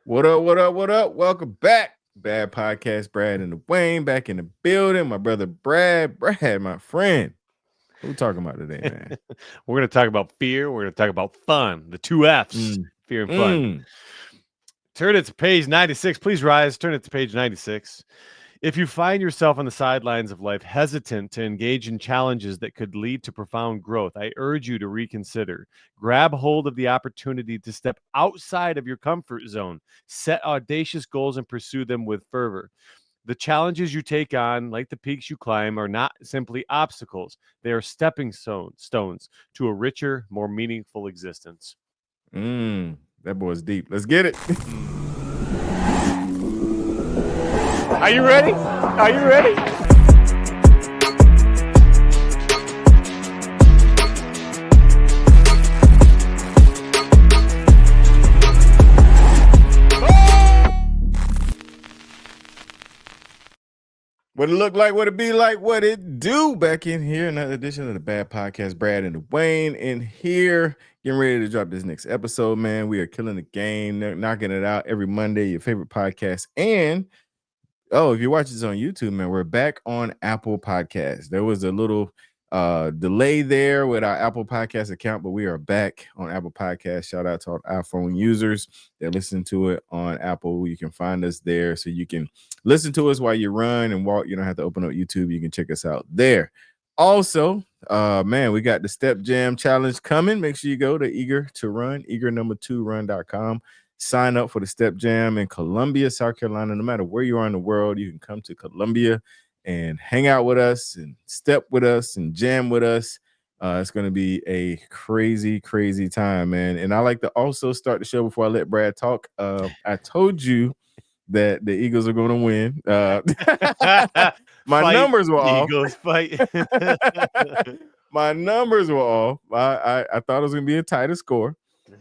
What up? What up? What up? Welcome back. Bad Podcast, Brad and Dawain back in the building. My brother Brad, my friend. What we talking about today, man? We're going to talk about fear. We're going to talk about fun. The two F's, Mm. fear and fun. Mm. Turn it to page 96. Please rise. Turn it to page 96. If you find yourself on the sidelines of life, hesitant to engage in challenges that could lead to profound growth, I urge you to reconsider. Grab hold of the opportunity to step outside of your comfort zone. Set audacious goals and pursue them with fervor. The challenges you take on, like the peaks you climb, are not simply obstacles. They are stepping stones to a richer, more meaningful existence. That boy's deep. Let's get it. Are you ready? Are you ready? What it look like, what it be like, what it do back in here. Another edition of the Bad Podcast, Brad and Dawain in here. Getting ready to drop this next episode, man. We are killing the game, knocking it out every Monday, your favorite podcast. And, if you're watching this on YouTube, man, we're back on Apple Podcasts. There was a little delay there with our Apple Podcast account, but we are back on Apple Podcasts. Shout out to all iPhone users that listen to it on Apple. You can find us there, so you can listen to us while you run and walk. You don't have to open up YouTube. You can check us out there. Also, man, we got the Step Jam Challenge coming. Make sure you go to Eager to Run, eager2run.com. Sign up for the Step Jam in Columbia, South Carolina. No matter where you are in the world, you can come to Columbia and hang out with us and step with us and jam with us. It's going to be a crazy, crazy time, man. And I like to also start the show before I let Brad talk. I told you that the Eagles are going to win. My Fight, numbers were off. Eagles fight. My numbers were off. I thought it was going to be a tighter score.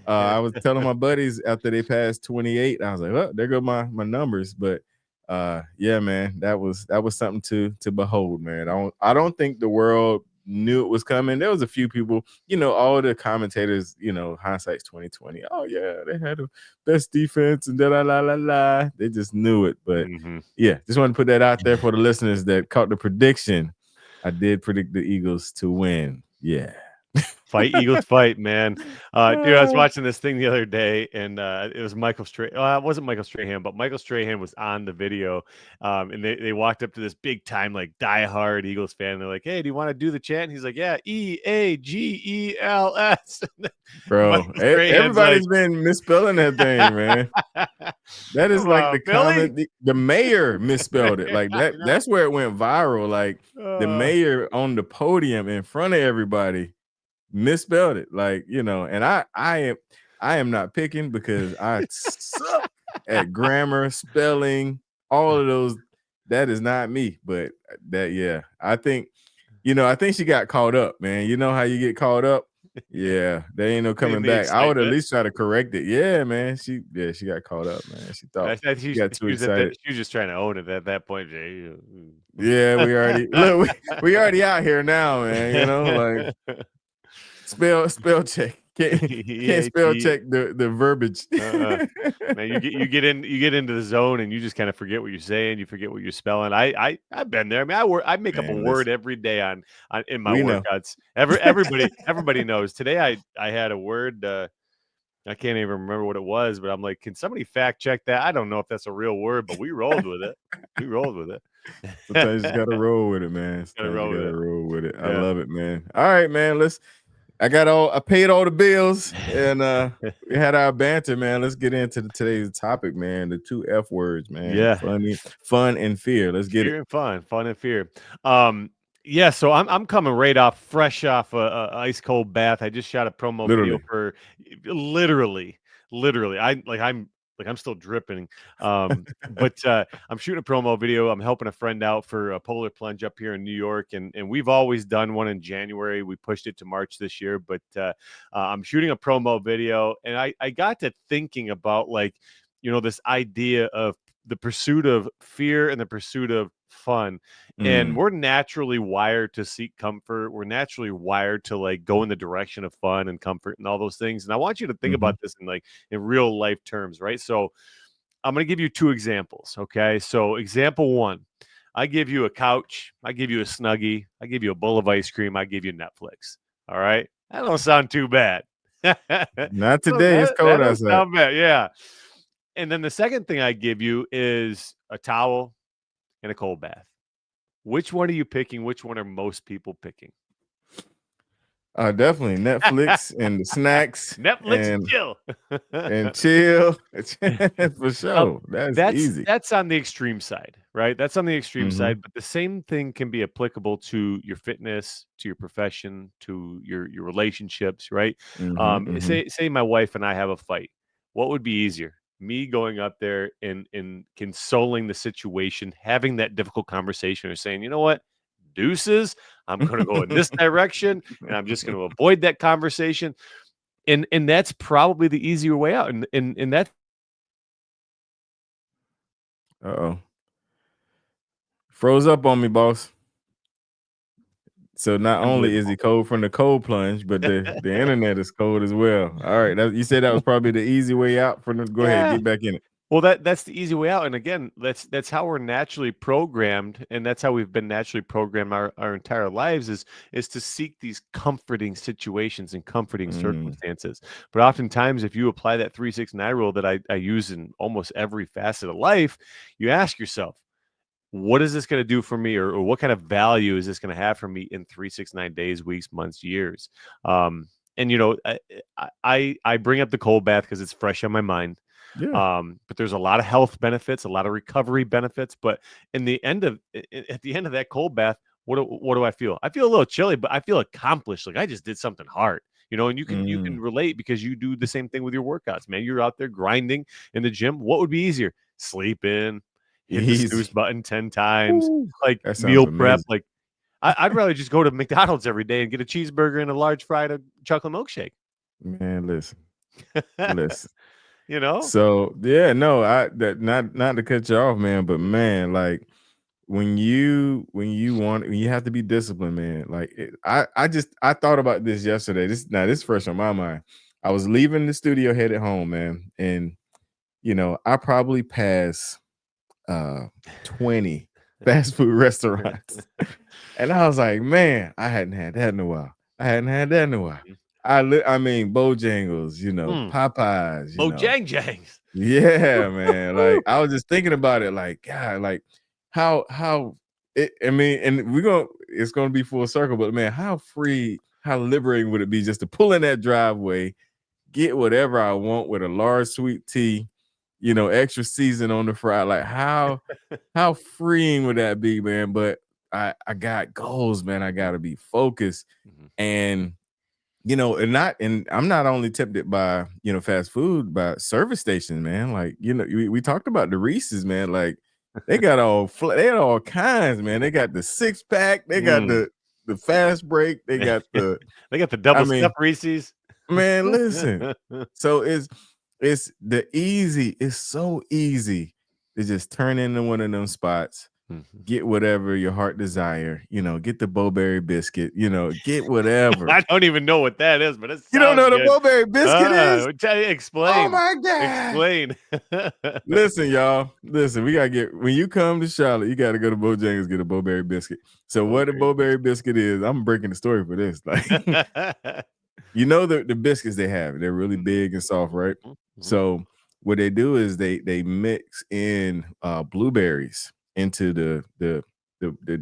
I was telling my buddies after they passed 28, I was like, "Oh, there go my numbers." But yeah, man, that was something to behold, man. I don't think the world knew it was coming. There was a few people, all the commentators, hindsight's 2020. Oh yeah, they had the best defense and da la la la la. They just knew it. But yeah, just want to put that out there for the listeners that caught the prediction. I did predict the Eagles to win. Yeah. Fight, Eagles fight, man. Dude, I was watching this thing the other day, and it was Michael Strahan. It wasn't Michael Strahan, but Michael Strahan was on the video, and they walked up to this big time, like, diehard Eagles fan. And they're like, "Hey, do you want to do the chant?" And he's like, "Yeah, EAGELS." Bro, everybody's been misspelling that thing, man. That is like the comment. The mayor misspelled it. Like that's where it went viral. Like the mayor on the podium in front of everybody misspelled it. Like, and I am not picking because I suck at grammar, spelling, all of those. That is not me. But I think she got caught up, man. You know how you get caught up? Yeah, there ain't no coming back. I would at least try to correct it. Yeah, man. She got caught up, man. She thought she got too excited. She was just trying to own it at that point, Jay. Yeah, we already we already out here now, man. Like spell check. Can't spell check the verbiage. Man, you get into the zone and you just kind of forget what you're saying. You forget what you're spelling. I've been there. I mean, I make up a word every day in my workouts. Everybody knows. Today I had a word. I can't even remember what it was, but I'm like, can somebody fact check that? I don't know if that's a real word, but we rolled with it. Sometimes you gotta roll with it, man. Roll with it. Yeah. I love it, man. All right, man. I paid all the bills and we had our banter, man. Let's get into today's topic, man. The two F words, man. Yeah. Fun and fear. Let's get it. Fun and fear. Yeah, so I'm coming fresh off a ice cold bath. I just shot a promo video for literally. I'm still dripping. But I'm shooting a promo video. I'm helping a friend out for a polar plunge up here in New York. And we've always done one in January. We pushed it to March this year. But I'm shooting a promo video. And I got to thinking about, this idea of the pursuit of fear and the pursuit of fun. And we're naturally wired to seek comfort. We're naturally wired to go in the direction of fun and comfort and all those things. And I want you to think about this in real life terms, right? So I'm going to give you 2 examples. Okay. So, example 1, I give you a couch, I give you a Snuggie, I give you a bowl of ice cream, I give you Netflix. All right. That don't sound too bad. Not So today. It's that cold don't outside. sound bad. Yeah. And then the second thing I give you is a towel and a cold bath. Which one are you picking? Which one are most people picking? Definitely Netflix and the snacks Netflix and chill. and chill for Now, sure. That's that's easy. that's on the extreme side, right? That's on the extreme Mm-hmm. side, but the same thing can be applicable to your fitness, to your profession, to your relationships, right? Mm-hmm. Mm-hmm. Say my wife and I have a fight. What would be easier? Me going up there and consoling the situation, having that difficult conversation, or saying, you know what, deuces, I'm going to go in this direction, and I'm just going to avoid that conversation, and that's probably the easier way out, and that's Uh-oh. Froze up on me, boss. So not only is unbelievable. he cold from the cold plunge, but the internet is cold as well. All right, you said that was probably the easy way out for them. Go ahead, Yeah. get back in it. Well, that's the easy way out, and again, that's how we're naturally programmed, and that's how we've been naturally programmed our entire lives is to seek these comforting situations and comforting Mm, circumstances. But oftentimes, if you apply that 3-6-9 rule that I use in almost every facet of life, you ask yourself, what is this going to do for me, or what kind of value is this going to have for me in 3-6-9 days, weeks, months, years? And I bring up the cold bath because it's fresh on my mind. yeah. But there's a lot of health benefits, a lot of recovery benefits. But at the end of that cold bath, what do I feel? I feel a little chilly, but I feel accomplished. Like I just did something hard, and you can Mm, relate because you do the same thing with your workouts, man. You're out there grinding in the gym. What would be easier? Sleep in, hit the snooze easy. button 10 times, Woo, like that sounds meal prep. amazing. Like I'd rather just go to McDonald's every day and get a cheeseburger and a large fried chocolate milkshake. Man, listen, listen. you know? So yeah, no, I that not to cut you off, man, but man, like when you have to be disciplined, man. Like I thought about this yesterday. This is fresh on my mind. I was leaving the studio headed home, man, and I probably passed 20 fast food restaurants. And I was like, man, I hadn't had that in a while. I hadn't had that in a while. I mean, Bojangles, Mm. Popeyes, Bojangles. yeah, man. Like I was just thinking about it, like God, like how it. I mean, and it's gonna be full circle, but man, how liberating would it be just to pull in that driveway, get whatever I want with a large sweet tea, extra season on the fry. Like how freeing would that be, man? But I got goals, man. I gotta be focused. Mhm. And and I'm not only tempted by fast food, by service stations, man. Like we talked about the Reese's, man. Like they got they got all kinds, man. They got the 6-pack, they got Mm. the fast break, they got the. They got the I double mean, stuffed Reese's. man, listen. So it's so easy to just turn into one of them spots, Mhm. get whatever your heart desire, get the Bowberry biscuit, get whatever. I don't even know what that is, but it You don't know sounds what a good. Bowberry biscuit is? Oh Explain. my God. Explain. Listen, y'all. Listen, we gotta when you come to Charlotte, you gotta go to Bojangles, get a Bowberry biscuit. So what a Blueberry Bowberry biscuit. biscuit is, I'm breaking the story for this. Like, the biscuits they have, they're really Mhm, big and soft, right? mhm, mhm. So what they do is they mix in blueberries into the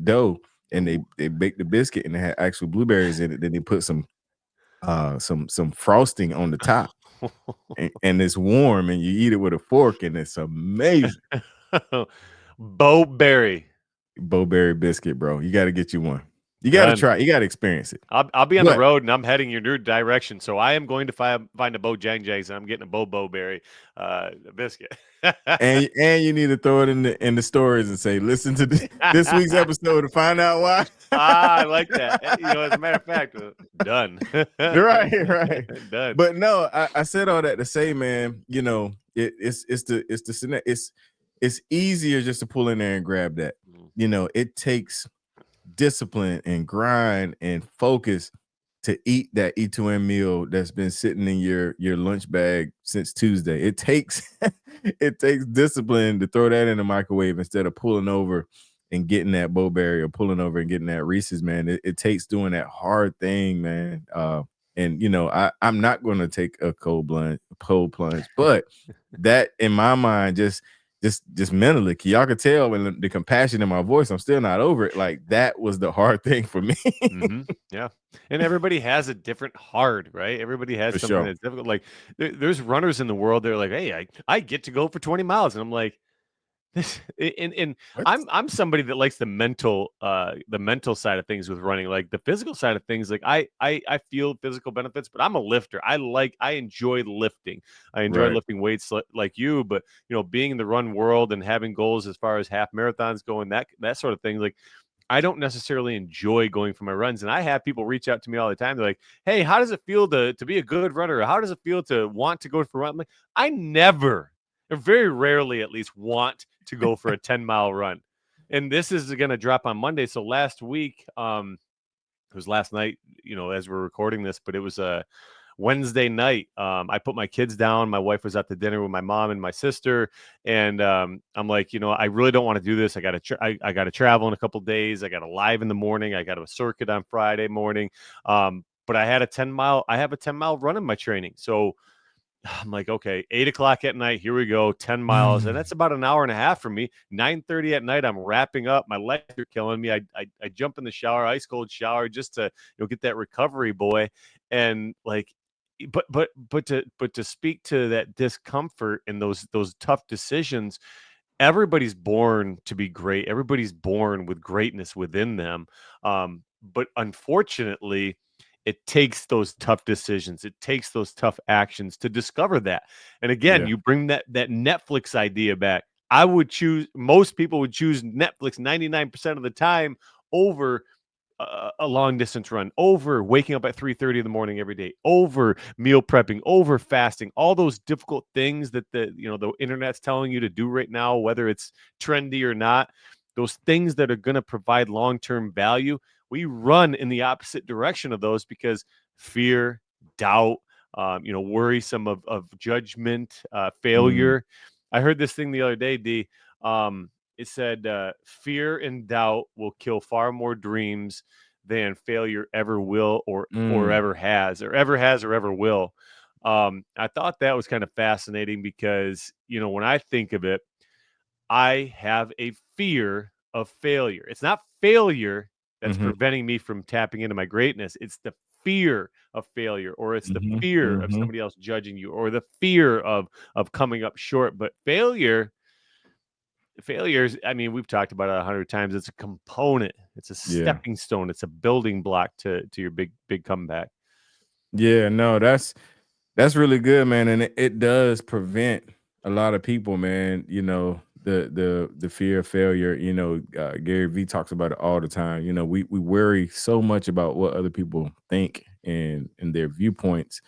dough, and Ooh. they bake the biscuit, and they have actual blueberries in it. Then they put some frosting on the top, and it's warm, and you eat it with a fork, and it's amazing. Bowberry. Bowberry biscuit, bro. You got to get you one. You got to Done. try. You got to experience it. I'll be on the But road and I'm heading your new direction. So I am going to find a Bojangles and I'm getting a Bowberry biscuit. and you need to throw it in the stories and say, listen to this week's episode to find out why. I like that. As a matter of fact, done. Right, right. Done. But no, I said all that to say, man, it's easier just to pull in there and grab that. Mm. It takes discipline and grind and focus to eat that E2M meal that's been sitting in your lunch bag since Tuesday. It takes it takes discipline to throw that in the microwave instead of pulling over and getting that Bowberry or pulling over and getting that Reese's, man. It takes doing that hard thing, man. And I'm not going to take a cold plunge, but that in my mind just mentally, y'all could tell when the compassion in my voice, I'm still not over it. Like that was the hard thing for me. Yeah. And everybody has a different hard, right? Everybody has For something sure. that's difficult. Like there's runners in the world. They're like, hey, I get to go for 20 miles. And I'm like, this and What? I'm somebody that likes the mental side of things with running. Like the physical side of things, like I feel physical benefits, but I'm a lifter. I enjoy lifting. I enjoy Right. lifting weights like you, but being in the run world and having goals as far as half marathons go and that sort of thing, like I don't necessarily enjoy going for my runs. And I have people reach out to me all the time. They're like, hey, how does it feel to be a good runner? How does it feel to want to go for a run? I'm like, I never, or very rarely at least, want to go for a 10-mile run. And this is going to drop on Monday. So last week, it was last night, as we're recording this, but it was a Wednesday night. I put my kids down. My wife was at the dinner with my mom and my sister, and I'm like, I really don't want to do this. I got to I got to travel in a couple days. I got to live in the morning. I got a circuit on Friday morning. But I have a 10-mile run in my training. So I'm like, okay, 8 o'clock at night. Here we go, 10 miles, and Mm. that's about an hour and a half for me. 9:30 at night, I'm wrapping up. My legs are killing me. I jump in the shower, ice cold shower, just to get that recovery, boy. And like, but to speak to that discomfort and those tough decisions, everybody's born to be great. Everybody's born with greatness within them. But unfortunately, it takes those tough decisions. It takes those tough actions to discover that. And again, Yeah. you bring that Netflix idea back. I would choose, most people would choose Netflix 99% of the time over a long distance run, over waking up at 3:30 in the morning every day, over meal prepping, over fasting, all those difficult things that the internet's telling you to do right now, whether it's trendy or not, those things that are going to provide long-term value, we run in the opposite direction of those because fear, doubt, worrisome of judgment, Mm. failure. I heard this thing the other day, D. It said, fear and doubt will kill far more dreams than failure ever will or Mm. ever or ever will. I thought that was kind of fascinating because, when I think of it, I have a fear of failure. It's not failure that's Mhm. preventing me from tapping into my greatness. It's the fear of failure, or it's the Mhm. fear of Mhm. somebody else judging you, or the fear of coming up short. But failures, I mean, we've talked about it 100 times. It's a component, it's a Yeah. stepping stone, it's a building block to your big comeback. Yeah, no, that's really good, man, and it does prevent a lot of people, man. The fear of failure. Gary Vee talks about it all the time. We worry so much about what other people think and their viewpoints,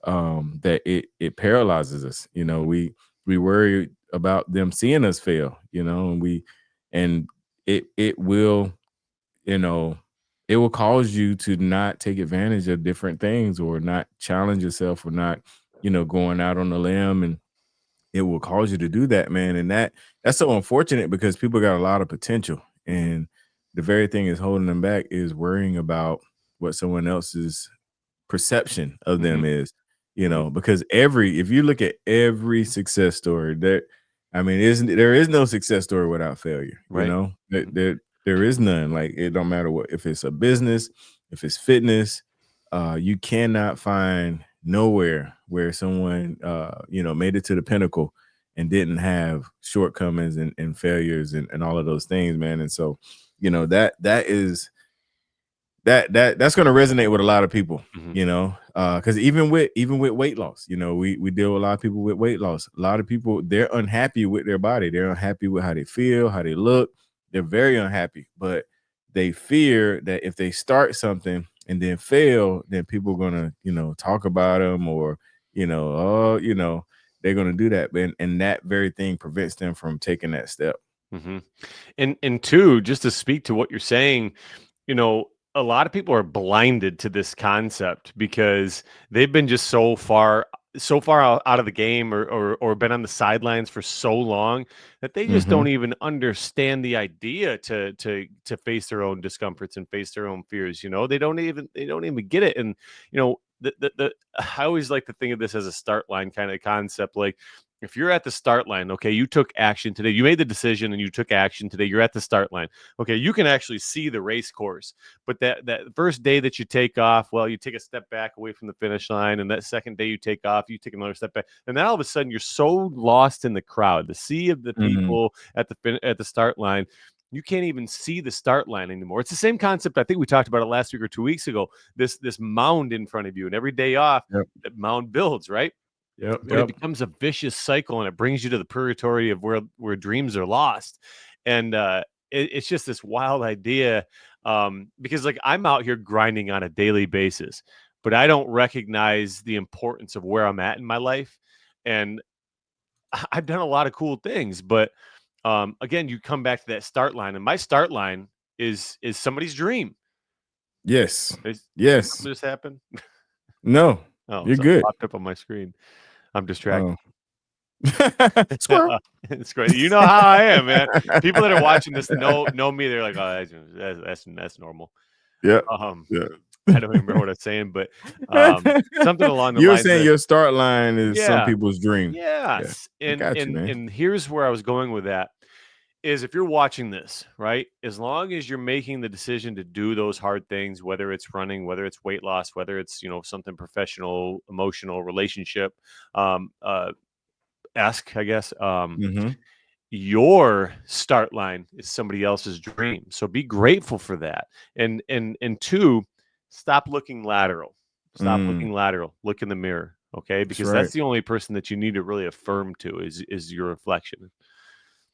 that it paralyzes us. Mhm, We worry about them seeing us fail. And it will you know, it will cause you to not take advantage of different things or not challenge yourself or not, going out on a limb, and it will cause you to do that, man. And that's so unfortunate because people got a lot of potential. And the very thing is holding them back is worrying about what someone else's perception of them mhm, is, mhm. because if you look at every success story, I mean, there is no success story without failure, Right. There, Mhm, there is none. Like, it don't matter what, if it's a business, if it's fitness, you cannot find nowhere where someone made it to the pinnacle and didn't have shortcomings and failures and all of those things, man. And so, that is that's going to resonate with a lot of people, mhm. because even with weight loss, we deal with a lot of people with weight loss. A lot of people, they're unhappy with their body, they're unhappy with how they feel, how they look. They're very unhappy, but they fear that if they start something and then fail, then people are going to talk about them, or oh, they're going to do that, and that very thing prevents them from taking that step. Mhm. And two, just to speak to what you're saying, you know, a lot of people are blinded to this concept because they've been just so far out of the game, or been on the sidelines for so long that they just Mm-hmm. don't even understand the idea to face their own discomforts and face their own fears. They don't even get it. And the I always like to think of this as a start line kind of concept. Like, if you're at the start line, okay, you took action today, you made the decision and you took action today, you're at the start line. Okay, you can actually see the race course. But that first day that you take off, well, you take a step back away from the finish line, and that second day you take off, you take another step back, and then all of a sudden you're so lost in the crowd, the sea of the Mm-hmm. people at the start line. You can't even see the start line anymore. It's the same concept. I think we talked about it last week or 2 weeks ago. This mound in front of you, and every day off, Yep. that mound builds, right? Yep. But it Yep. becomes a vicious cycle, and it brings you to the purgatory of where dreams are lost. And it's just this wild idea, because like I'm out here grinding on a daily basis, but I don't recognize the importance of where I'm at in my life. And I've done a lot of cool things, but again, you come back to that start line, and my start line is somebody's dream. Yes. Did Yes. something just happen? No, Oh, you're something good. popped up on my screen. I'm Oh. distracted. Squirrel. It's great. You know how I am, man. People that are watching this know me. They're like, "Oh, that's normal." Yeah. Um, Yeah. I don't even remember what I was saying, but something along the You were lines saying of, your start line is some yeah, people's dream. Yeah. yes. I And got you, and man. and here's where I was going with that is, if you're watching this, right? As long as you're making the decision to do those hard things, whether it's running, whether it's weight loss, whether it's something professional, emotional, relationship, um, uh, I guess. Mm-hmm. Your start line is somebody else's dream. So be grateful for that. And two, stop looking lateral. Stop Mm, looking lateral. Look in the mirror. Okay. that's Because right. that's the only person that you need to really affirm to is your reflection.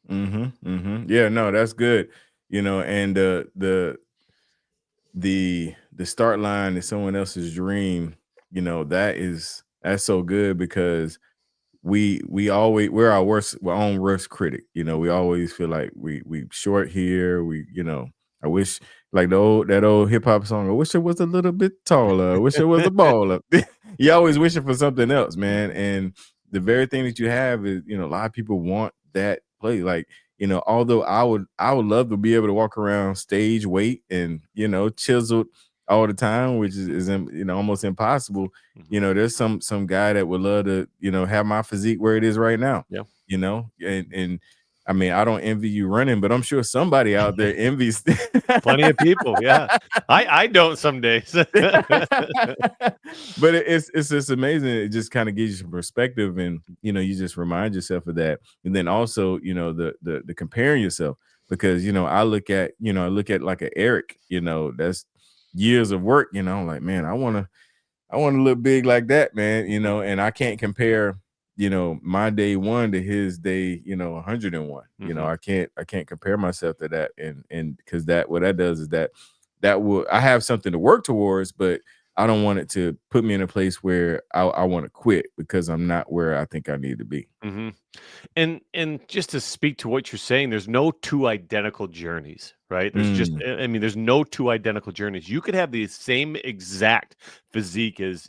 Mm-hmm. Mm-hmm. Yeah, no, that's good. And the start line is someone else's dream. That's so good because we're our own worst critic. We always feel like we short here. I wish, like that old hip hop song. I wish it was a little bit taller. I wish it was a baller. You always wishing for something else, man. And the very thing that you have is, a lot of people want that play. Like, although I would love to be able to walk around stage weight and chiseled all the time, which is almost impossible. Mhm. There's some guy that would love to, have my physique where it is right now, Yeah. and I mean, I don't envy you running, but I'm sure somebody out there envies. Plenty of people. Yeah. I don't some days. But it's just amazing. It just kind of gives you some perspective, and you just remind yourself of that. And then also, the comparing yourself, because I look at like a Eric, that's years of work. I'm like, man, I want to look big like that, man. And I can't compare, my day one to his day, 101. Mhm. I can't compare myself to that. And because what that does is that will I have something to work towards, but I don't want it to put me in a place where I want to quit because I'm not where I think I need to be. Mhm. And just to speak to what you're saying, there's no two identical journeys, right? Mm, I mean, there's no two identical journeys. You could have the same exact physique as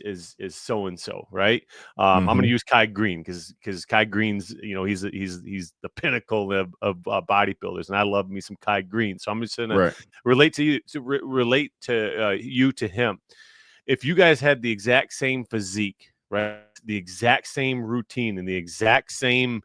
so and so, right? I'm going to mhm, use Kai Green because Kai Green's, he's the pinnacle of bodybuilders, and I love me some Kai Green. So I'm just going to right. relate to you relate to you to him. If you guys had the exact same physique, right, the exact same routine and the exact same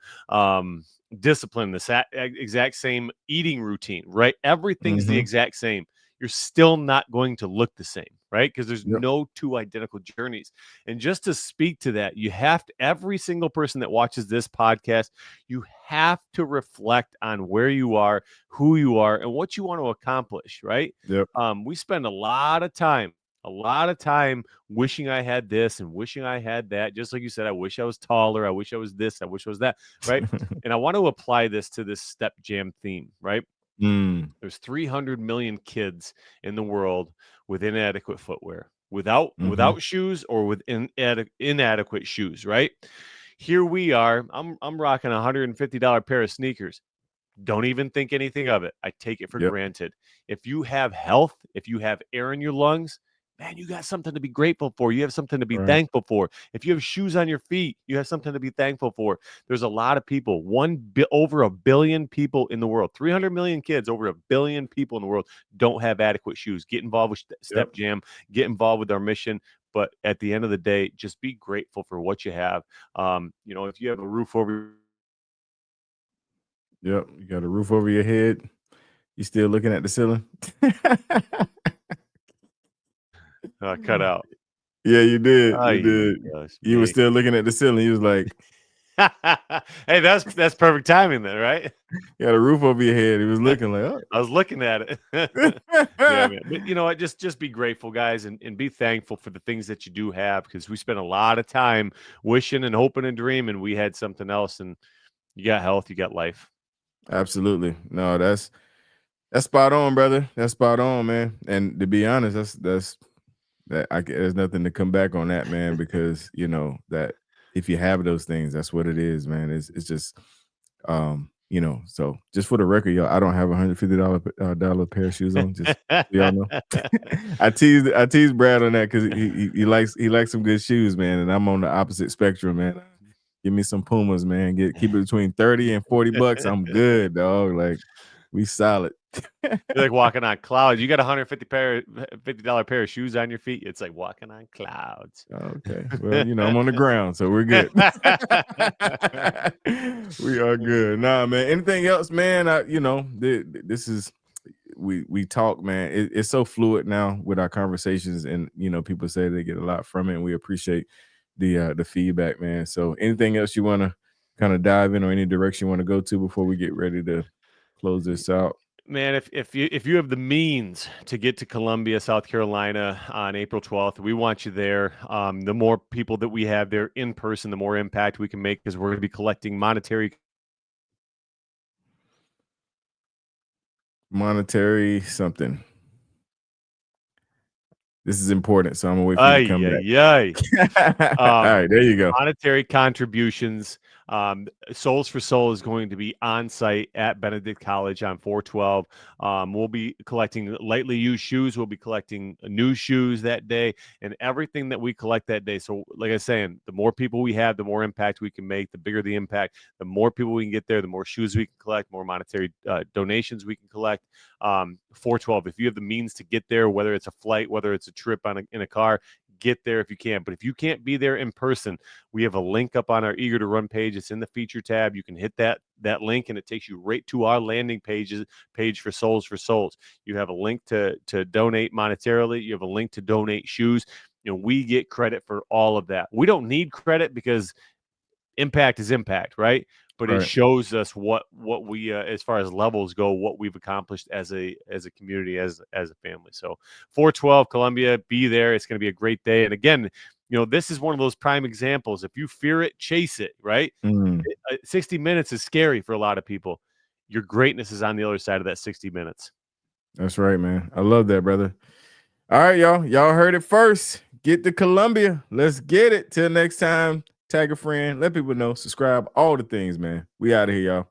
discipline, the exact same eating routine, right, everything's the Mhm. exact same, you're still not going to look the same, right? Because there's Yep. no two identical journeys. And just to speak to that, you have to, every single person that watches this podcast, you have to reflect on where you are, who you are, and what you want to accomplish, right? Yep. We spend a lot of time wishing I had this and wishing I had that. Just like you said, I wish I was taller. I wish I was this. I wish I was that. Right. And I want to apply this to this step jam theme. Right. Mm, There's 300 million kids in the world with inadequate footwear, without mhm. shoes or with inadequate shoes. Right. Here we are. I'm rocking a $150 pair of sneakers. Don't even think anything of it. I take it for granted. If you have health, if you have air in your lungs, man, you got something to be grateful for. You have something to be thankful for. If you have shoes on your feet, you have something to be thankful for. There's a lot of people, over a billion people in the world, 300 million kids, over a billion people in the world don't have adequate shoes. Get involved with Step Jam, get involved with our mission. But at the end of the day, just be grateful for what you have. If you have a roof over. Yep, you got a roof over your head. You still looking at the ceiling? Cut out. Yeah, you did. Oh, You did. You were still looking at the ceiling. You was like, "Hey, that's perfect timing, then, right?" You got a roof over your head. He was looking like, oh. I was looking at it. Yeah, man. But you know what? Just be grateful, guys, and be thankful for the things that you do have, because we spent a lot of time wishing and hoping and dreaming we had something else. And you got health, you got life. Absolutely. No, that's spot on, brother. That's spot on, man. And to be honest, there's nothing to come back on that, man, because that if you have those things, that's what it is, man. It's just so just for the record, y'all, I don't have $150 pair of shoes on. Just so y'all know. I teased Brad on that because he likes some good shoes, man, and I'm on the opposite spectrum, man. Give me some Pumas, man. Keep it between 30 and $40. I'm good, dog. Like, we solid. You're like walking on clouds. You got $50 pair of shoes on your feet. It's like walking on clouds. Okay. Well, I'm on the ground, so we're good. We are good. Nah, man. Anything else, man? This is we talk, man. It's so fluid now with our conversations, and people say they get a lot from it, and we appreciate the feedback, man. So anything else you want to kind of dive in, or any direction you want to go to before we get ready to close this out? Man, if you have the means to get to Columbia, South Carolina on April 12th, we want you there. The more people that we have there in person, the more impact we can make, because we're going to be collecting monetary something. This is important, so I'm gonna wait for you to come back. All right, there you go. Monetary contributions. Souls for Soul is going to be on site at Benedict College on 4/12. We'll be collecting lightly used shoes. We'll be collecting new shoes that day, and everything that we collect that day. So, like I was saying, the more people we have, the more impact we can make. The bigger the impact, the more people we can get there, the more shoes we can collect, more monetary donations we can collect. 4/12. If you have the means to get there, whether it's a flight, whether it's a trip in a car, get there if you can. But if you can't be there in person, we have a link up on our Eager to Run page. It's in the feature tab. You can hit that link, and it takes you right to our landing page for Souls for Souls. You have a link to donate monetarily. You have a link to donate shoes. We get credit for all of that. We don't need credit, because impact is impact, right? But it shows us what we, as far as levels go, what we've accomplished as a community, as a family. So 4/12 Columbia, be there. It's going to be a great day. And again, this is one of those prime examples. If you fear it, chase it, right? 60 minutes is scary for a lot of people. Your greatness is on the other side of that 60 minutes. That's right, man. I love that, brother. All right, y'all. Y'all heard it first. Get to Columbia. Let's get it. Till next time. Tag a friend, let people know, subscribe, all the things, man. We out of here, y'all.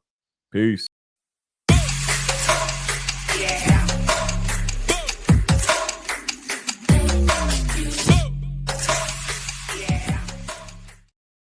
Peace. Yeah.